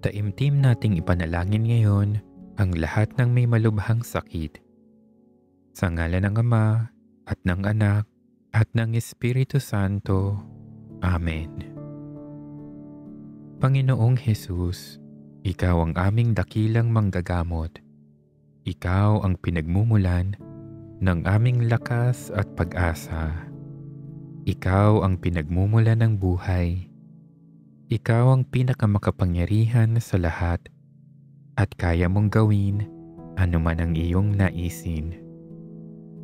Taimtim nating ipanalangin ngayon ang lahat ng may malubhang sakit. Sa ngalan ng Ama at ng Anak at ng Espiritu Santo. Amen. Panginoong Hesus, Ikaw ang aming dakilang manggagamot. Ikaw ang pinagmumulan ng aming lakas at pag-asa. Ikaw ang pinagmumulan ng buhay. Ikaw ang pinakamakapangyarihan sa lahat at kaya mong gawin anuman ang iyong naisin.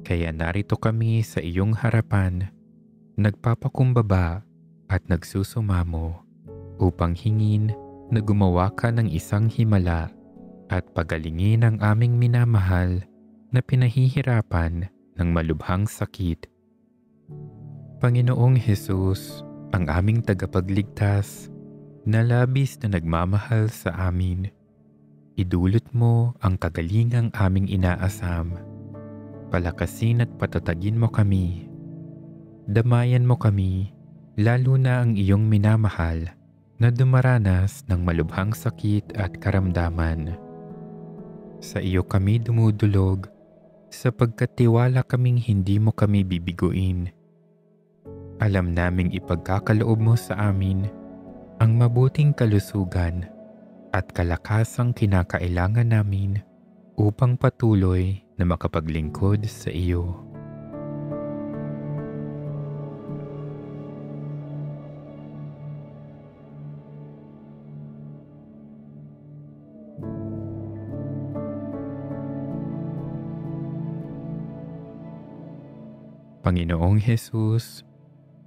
Kaya narito kami sa iyong harapan, nagpapakumbaba at nagsusumamo upang hingin na gumawa ka ng isang himala at pagalingin ang aming minamahal na pinahihirapan ng malubhang sakit. Panginoong Hesus, ang aming tagapagligtas, na labis na nagmamahal sa amin, idulot mo ang kagalingang aming inaasam. Palakasin at patatagin mo kami. Damayan mo kami, lalo na ang iyong minamahal na dumaranas ng malubhang sakit at karamdaman. Sa iyo kami dumudulog, sapagkat tiwala kaming hindi mo kami bibiguin. Alam naming ipagkakaloob mo sa amin ang mabuting kalusugan at kalakasang kinakailangan namin upang patuloy na makapaglingkod sa iyo. Panginoong Hesus,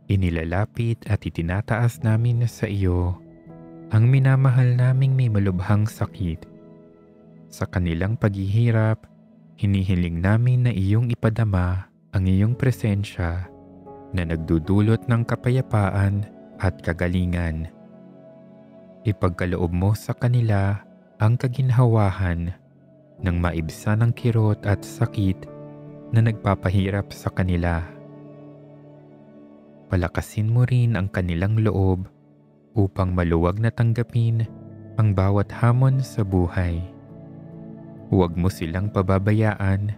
inilalapit at itinataas namin sa iyo ang minamahal naming may malubhang sakit. Sa kanilang paghihirap, hinihiling namin na iyong ipadama ang iyong presensya na nagdudulot ng kapayapaan at kagalingan. Ipagkaloob mo sa kanila ang kaginhawahan ng maibsan ng kirot at sakit na nagpapahirap sa kanila. Palakasin mo rin ang kanilang loob upang maluwag na tanggapin ang bawat hamon sa buhay. Huwag mo silang pababayaan,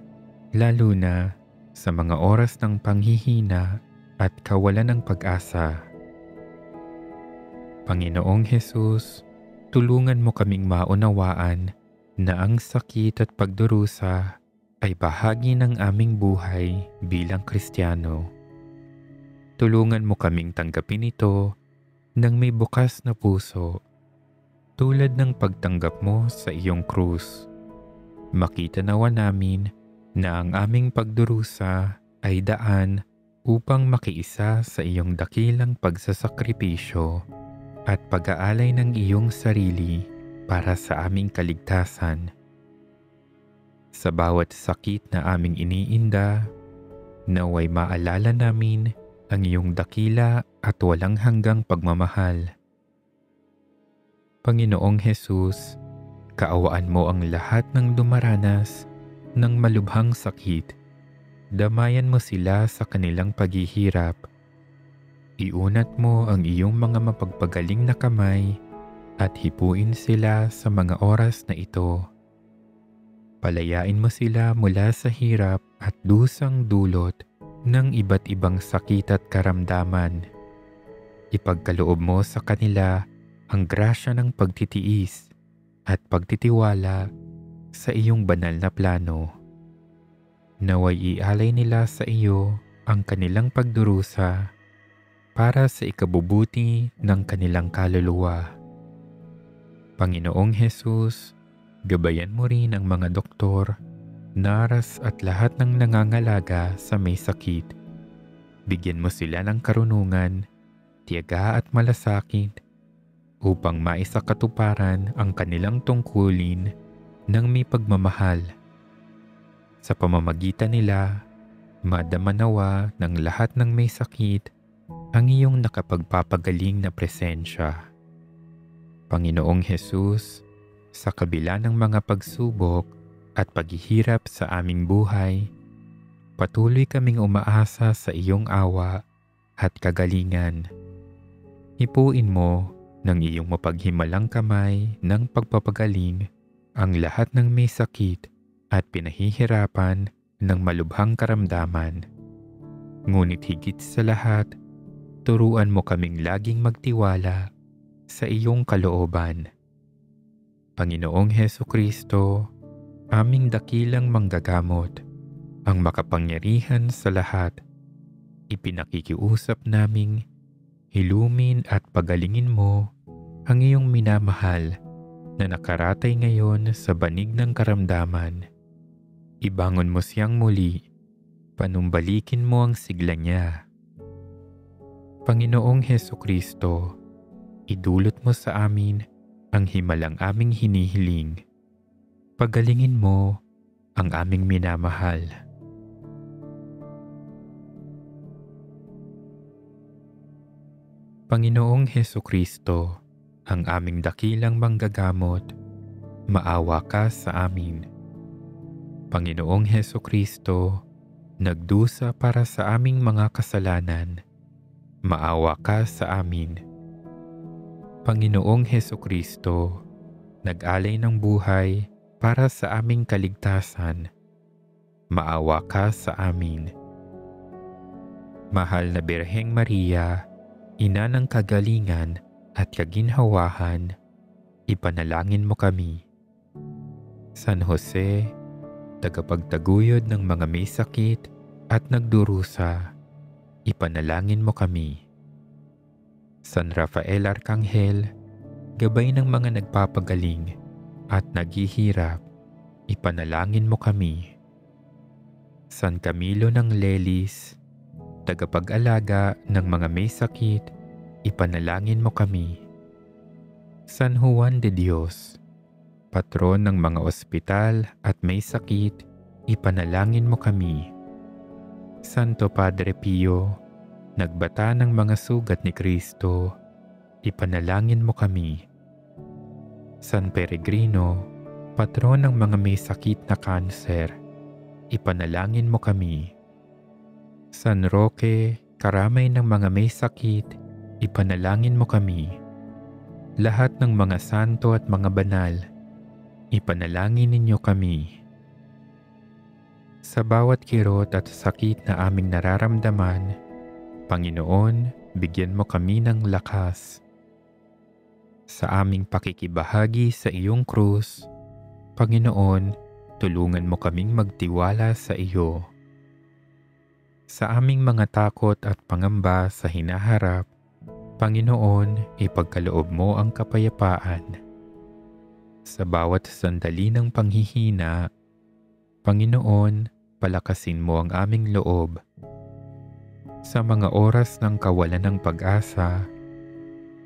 lalo na sa mga oras ng panghihina at kawalan ng pag-asa. Panginoong Hesus, tulungan mo kaming maunawaan na ang sakit at pagdurusa ay bahagi ng aming buhay bilang Kristiyano. Tulungan mo kaming tanggapin ito ng may bukas na puso, tulad ng pagtanggap mo sa iyong krus. Makita nawa namin na ang aming pagdurusa ay daan upang makiisa sa iyong dakilang pagsasakripisyo at pag-aalay ng iyong sarili para sa aming kaligtasan. Sa bawat sakit na aming iniinda, naway maalala namin ang iyong dakila at walang hanggang pagmamahal. Panginoong Hesus, kaawaan mo ang lahat ng dumaranas ng malubhang sakit. Damayan mo sila sa kanilang paghihirap. Iunat mo ang iyong mga mapagpagaling na kamay at hipuin sila sa mga oras na ito. Palayain mo sila mula sa hirap at dusang dulot ng iba't ibang sakit at karamdaman. Ipagkaloob mo sa kanila ang grasya ng pagtitiis at pagtitiwala sa iyong banal na plano. Naway ialay nila sa iyo ang kanilang pagdurusa para sa ikabubuti ng kanilang kaluluwa. Panginoong Hesus, gabayan mo rin ang mga doktor, naras at lahat ng nangangalaga sa may sakit. Bigyan mo sila ng karunungan, tiyaga at malasakit upang maisakatuparan ang kanilang tungkulin ng may pagmamahal. Sa pamamagitan nila, madama nawa ng lahat ng may sakit ang iyong nakapagpapagaling na presensya. Panginoong Hesus, sa kabila ng mga pagsubok at paghihirap sa aming buhay, patuloy kaming umaasa sa iyong awa at kagalingan. Hipuin mo ng iyong mapaghimalang kamay ng pagpapagaling ang lahat ng may sakit at pinahihirapan ng malubhang karamdaman. Ngunit higit sa lahat, turuan mo kaming laging magtiwala sa iyong kalooban. Panginoong Hesukristo, aming dakilang manggagamot, ang makapangyarihan sa lahat, ipinakikiusap naming hilumin at pagalingin mo ang iyong minamahal na nakaratay ngayon sa banig ng karamdaman. Ibangon mo siyang muli, panumbalikin mo ang sigla niya. Panginoong Hesukristo, idulot mo sa amin ang himalang aming hinihiling. Pagalingin mo ang aming minamahal. Panginoong Hesukristo, ang aming dakilang manggagamot, maawa ka sa amin. Panginoong Hesukristo, nagdusa para sa aming mga kasalanan, maawa ka sa amin. Panginoong Hesukristo, nag-alay ng buhay para sa aming kaligtasan, maawa ka sa amin. Mahal na Birheng Maria, Ina ng kagalingan at kaginhawahan, ipanalangin mo kami. San Jose, tagapagtaguyod ng mga may sakit at nagdurusa, ipanalangin mo kami. San Rafael Arcangel, gabay ng mga nagpapagaling at naghihirap, ipanalangin mo kami. San Camilo ng Lelis, tagapag-alaga ng mga may sakit, ipanalangin mo kami. San Juan de Dios, patron ng mga ospital at may sakit, ipanalangin mo kami. Santo Padre Pio, nagbata ng mga sugat ni Kristo, ipanalangin mo kami. San Peregrino, patron ng mga may sakit na kanser, ipanalangin mo kami. San Roque, karamay ng mga may sakit, ipanalangin mo kami. Lahat ng mga santo at mga banal, ipanalangin ninyo kami. Sa bawat kirot at sakit na aming nararamdaman, Panginoon, bigyan mo kami ng lakas. Sa aming pakikibahagi sa iyong krus, Panginoon, tulungan mo kaming magtiwala sa iyo. Sa aming mga takot at pangamba sa hinaharap, Panginoon, ipagkaloob mo ang kapayapaan. Sa bawat sandali ng panghihina, Panginoon, palakasin mo ang aming loob. Sa mga oras ng kawalan ng pag-asa,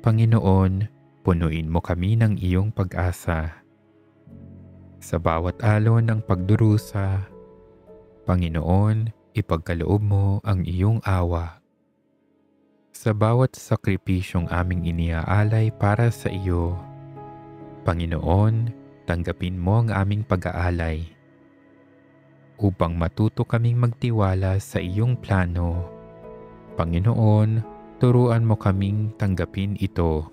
Panginoon, punuin mo kami ng iyong pag-asa. Sa bawat alon ng pagdurusa, Panginoon, ipagkaloob mo ang iyong awa. Sa bawat sakripisyong aming iniaalay para sa iyo, Panginoon, tanggapin mo ang aming pag-aalay. Upang matuto kaming magtiwala sa iyong plano, Panginoon, turuan mo kaming tanggapin ito.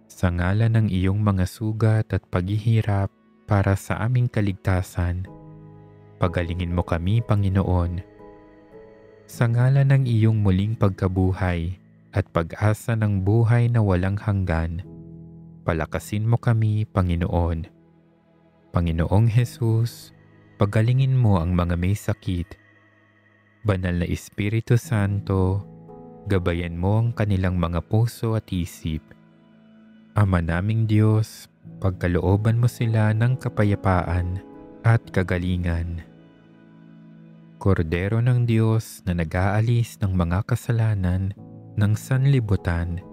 Sa ngalan ng iyong mga sugat at paghihirap para sa aming kaligtasan, pagalingin mo kami, Panginoon. Sa ngalan ng iyong muling pagkabuhay at pag-asa ng buhay na walang hanggan, palakasin mo kami, Panginoon. Panginoong Jesus, pagalingin mo ang mga may sakit. Banal na Espiritu Santo, gabayan mo ang kanilang mga puso at isip. Ama naming Diyos, pagkalooban mo sila ng kapayapaan at kagalingan. Kordero ng Diyos na nag-aalis ng mga kasalanan ng sanlibutan,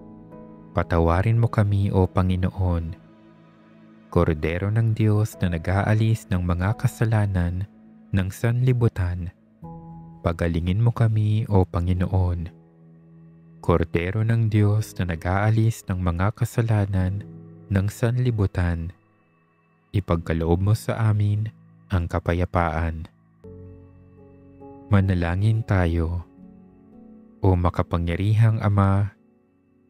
patawarin mo kami, O Panginoon. Kordero ng Diyos na nag-aalis ng mga kasalanan ng sanlibutan, pagalingin mo kami, O Panginoon. Kordero ng Diyos na nag-aalis ng mga kasalanan ng sanlibutan, ipagkaloob mo sa amin ang kapayapaan. Manalangin tayo. O makapangyarihang Ama,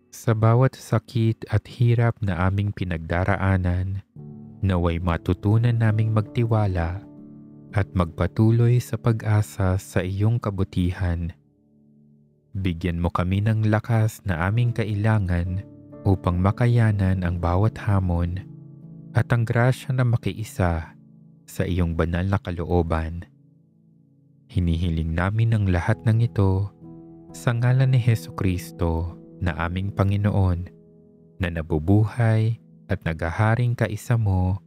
Sa bawat sakit at hirap na aming pinagdaraanan, naway matutunan naming magtiwala at magpatuloy sa pag-asa sa iyong kabutihan. Bigyan mo kami ng lakas na aming kailangan upang makayanan ang bawat hamon at ang grasya na makiisa sa iyong banal na kalooban. Hinihiling namin ang lahat ng ito sa ngalan ni Hesukristo na aming Panginoon, na nabubuhay at naghaharing kaisa mo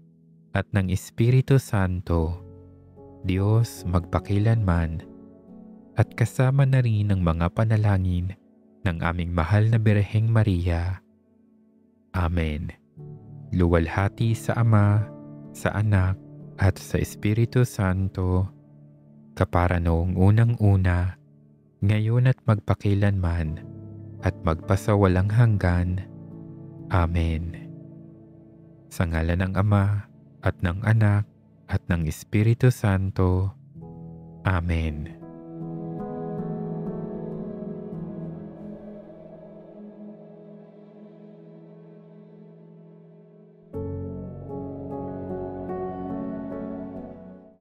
at ng Espiritu Santo, Diyos magpakilanman, at kasama na rin ang mga panalangin ng aming mahal na Birheng Maria. Amen. Luwalhati sa Ama, sa Anak, at sa Espiritu Santo, kapara noong unang-una, ngayon at magpakilanman, at magpasawalang hanggan. Amen. Sa ngalan ng Ama, at ng Anak, at ng Espiritu Santo. Amen.